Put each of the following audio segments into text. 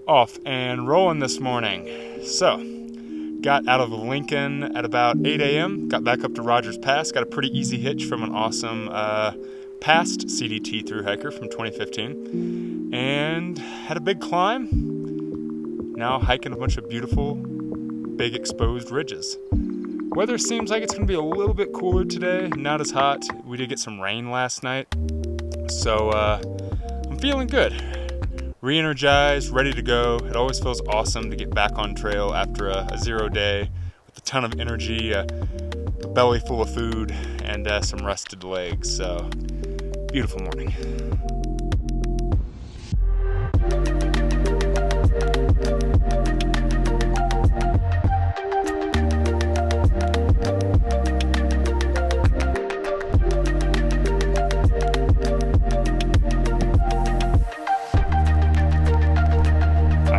Off and rolling this morning. So, got out of Lincoln at about 8 a.m., got back up to Rogers Pass, got a pretty easy hitch from an awesome past CDT Thru-Hiker from 2015, and had a big climb. Now hiking a bunch of beautiful, big exposed ridges. Weather seems like it's going to be a little bit cooler today, not as hot. We did get some rain last night, so I'm feeling good. Re-energized, ready to go. It always feels awesome to get back on trail after a 0 day with a ton of energy, a belly full of food, and some rested legs. So, beautiful morning.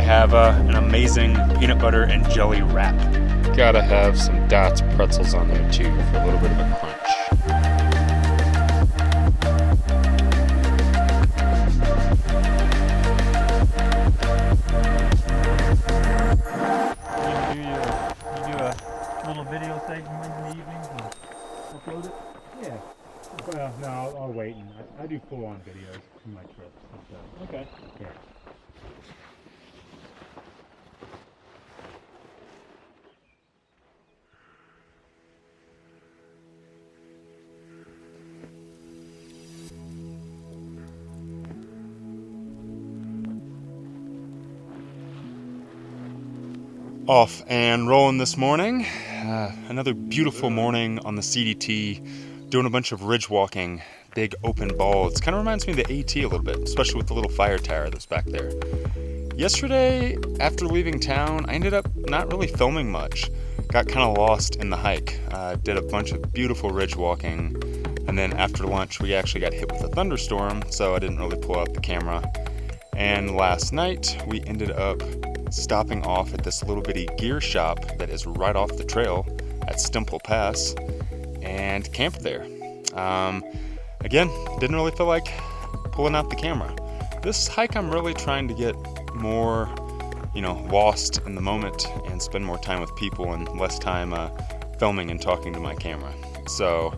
Have an amazing peanut butter and jelly wrap. Gotta have some Dots pretzels on there too for a little bit of a crunch. You do a little video segment in the evenings and upload it? Yeah. Well, no, I'll wait. And I do full-on videos in my trips. So. Okay. Yeah. Off and rolling this morning. Another beautiful morning on the CDT, doing a bunch of ridge walking, big open balls. Kind of reminds me of the AT a little bit, especially with the little fire tower that's back there. Yesterday, after leaving town, I ended up not really filming much. Got kind of lost in the hike. Did a bunch of beautiful ridge walking, and then after lunch we actually got hit with a thunderstorm, so I didn't really pull out the camera. And last night we ended up stopping off at this little bitty gear shop that is right off the trail at Stemple Pass and camped there. Again, didn't really feel like pulling out the camera. This hike I'm really trying to get more, lost in the moment and spend more time with people and less time filming and talking to my camera. So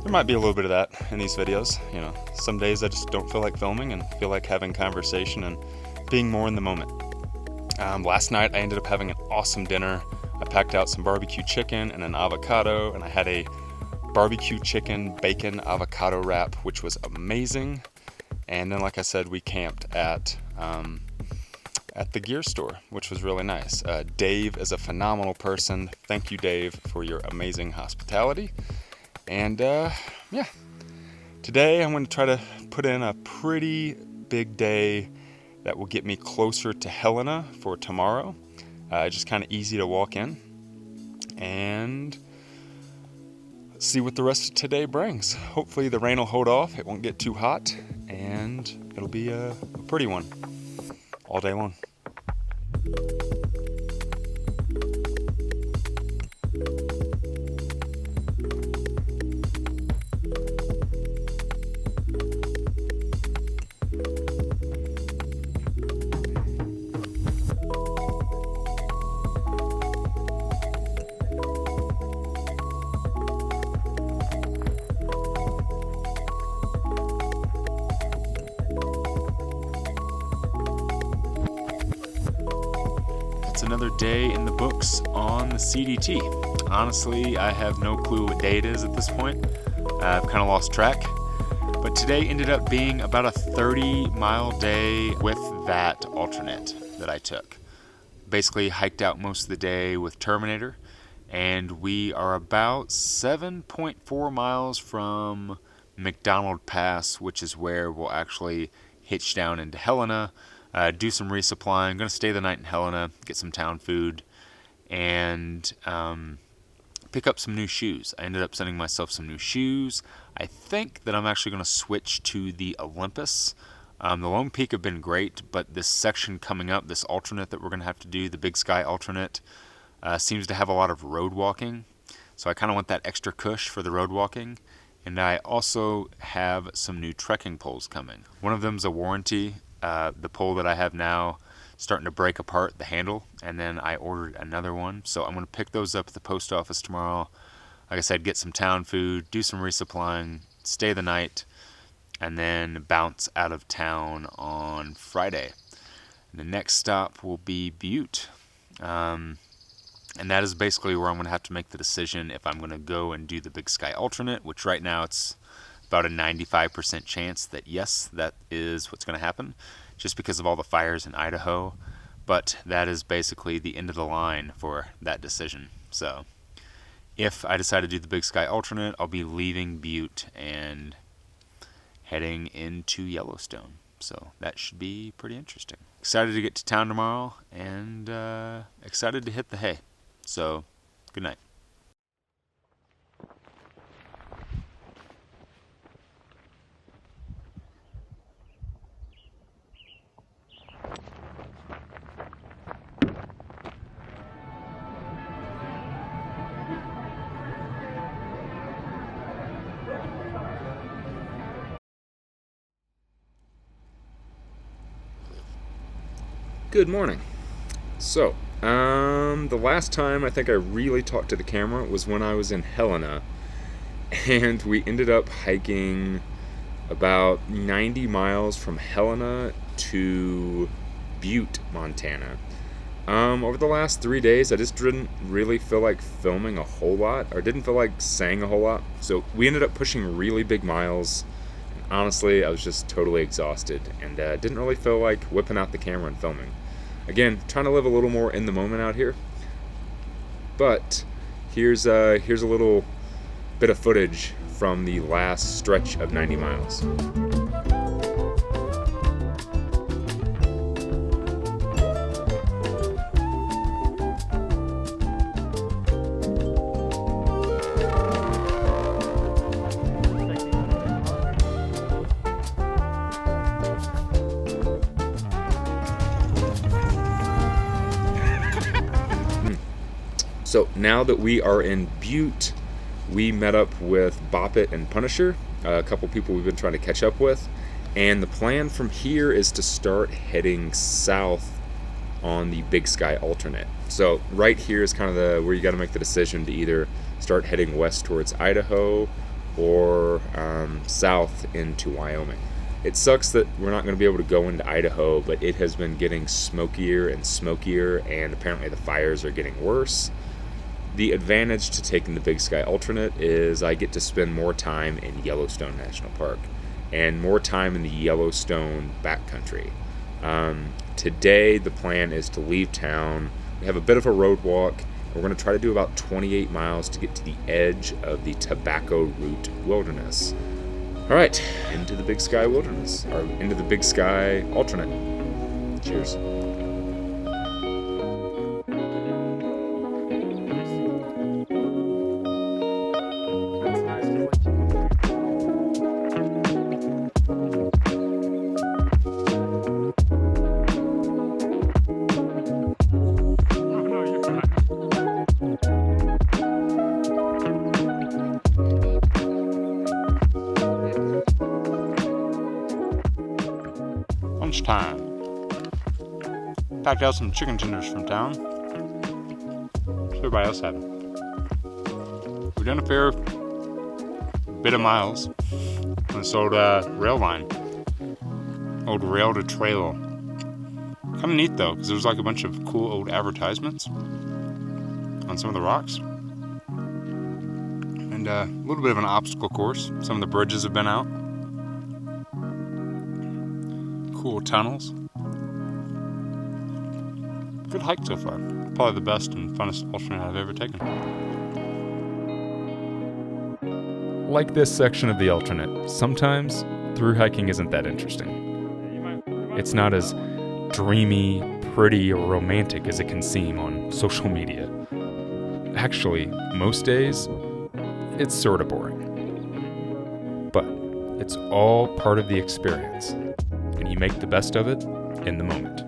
there might be a little bit of that in these videos. Some days I just don't feel like filming and feel like having conversation and being more in the moment. Last night I ended up having an awesome dinner. I packed out some barbecue chicken and an avocado, and I had a barbecue chicken bacon avocado wrap, which was amazing. And then, like I said, we camped at the gear store, which was really nice. Dave is a phenomenal person. Thank you, Dave, for your amazing hospitality. And today I'm going to try to put in a pretty big day that will get me closer to Helena for tomorrow. Just kind of easy to walk in and see what the rest of today brings. Hopefully the rain will hold off, it won't get too hot, and it'll be a pretty one all day long. It's another day in the books on the CDT. Honestly, I have no clue what day it is at this point. I've kind of lost track. But today ended up being about a 30-mile day with that alternate that I took. Basically hiked out most of the day with Terminator, and we are about 7.4 miles from McDonald Pass, which is where we'll actually hitch down into Helena, do some resupply. I'm going to stay the night in Helena, get some town food, and pick up some new shoes. I ended up sending myself some new shoes. I think that I'm actually going to switch to the Olympus. The Lone Peak have been great, but this section coming up, this alternate that we're going to have to do, the Big Sky alternate, seems to have a lot of road walking. So I kind of want that extra cush for the road walking. And I also have some new trekking poles coming. One of them is a warranty. The pole that I have now starting to break apart the handle, and then I ordered another one. So I'm going to pick those up at the post office tomorrow. Like I said, get some town food, do some resupplying, stay the night, and then bounce out of town on Friday. And the next stop will be Butte. And that is basically where I'm going to have to make the decision if I'm going to go and do the Big Sky alternate, which right now it's about a 95% chance that yes, that is what's going to happen, just because of all the fires in Idaho. But that is basically the end of the line for that decision. So if I decide to do the Big Sky alternate, I'll be leaving Butte and heading into Yellowstone. So that should be pretty interesting. Excited to get to town tomorrow, and excited to hit the hay. So, good night. Good morning. So, the last time I think I really talked to the camera was when I was in Helena, and we ended up hiking about 90 miles from Helena to Butte, Montana. Over the last 3 days, I just didn't really feel like filming a whole lot, or didn't feel like saying a whole lot, so we ended up pushing really big miles. Honestly, I was just totally exhausted, and didn't really feel like whipping out the camera and filming. Again, trying to live a little more in the moment out here. But here's a little bit of footage from the last stretch of 90 miles. So now that we are in Butte, we met up with Butte and Punisher, a couple people we've been trying to catch up with, and the plan from here is to start heading south on the Big Sky alternate. So right here is kind of where you got to make the decision to either start heading west towards Idaho or south into Wyoming. It sucks that we're not going to be able to go into Idaho, but it has been getting smokier and smokier, and apparently the fires are getting worse. The advantage to taking the Big Sky alternate is I get to spend more time in Yellowstone National Park and more time in the Yellowstone backcountry. Today the plan is to leave town. We have a bit of a road walk. We're going to try to do about 28 miles to get to the edge of the Tobacco Root Wilderness. All right, into the Big Sky Wilderness, or into the Big Sky alternate. Cheers. Lunchtime. Packed out some chicken tenders from town. What's everybody else having? We've done a fair bit of miles on this old rail line. Old rail to trail. Kind of neat though, because there's like a bunch of cool old advertisements on some of the rocks. And a little bit of an obstacle course. Some of the bridges have been out. Cool tunnels. Good hike so far. Probably the best and funnest alternate I've ever taken. Like this section of the alternate, sometimes thru-hiking isn't that interesting. It's not as dreamy, pretty, or romantic as it can seem on social media. Actually, most days, it's sort of boring. But it's all part of the experience, and you make the best of it in the moment.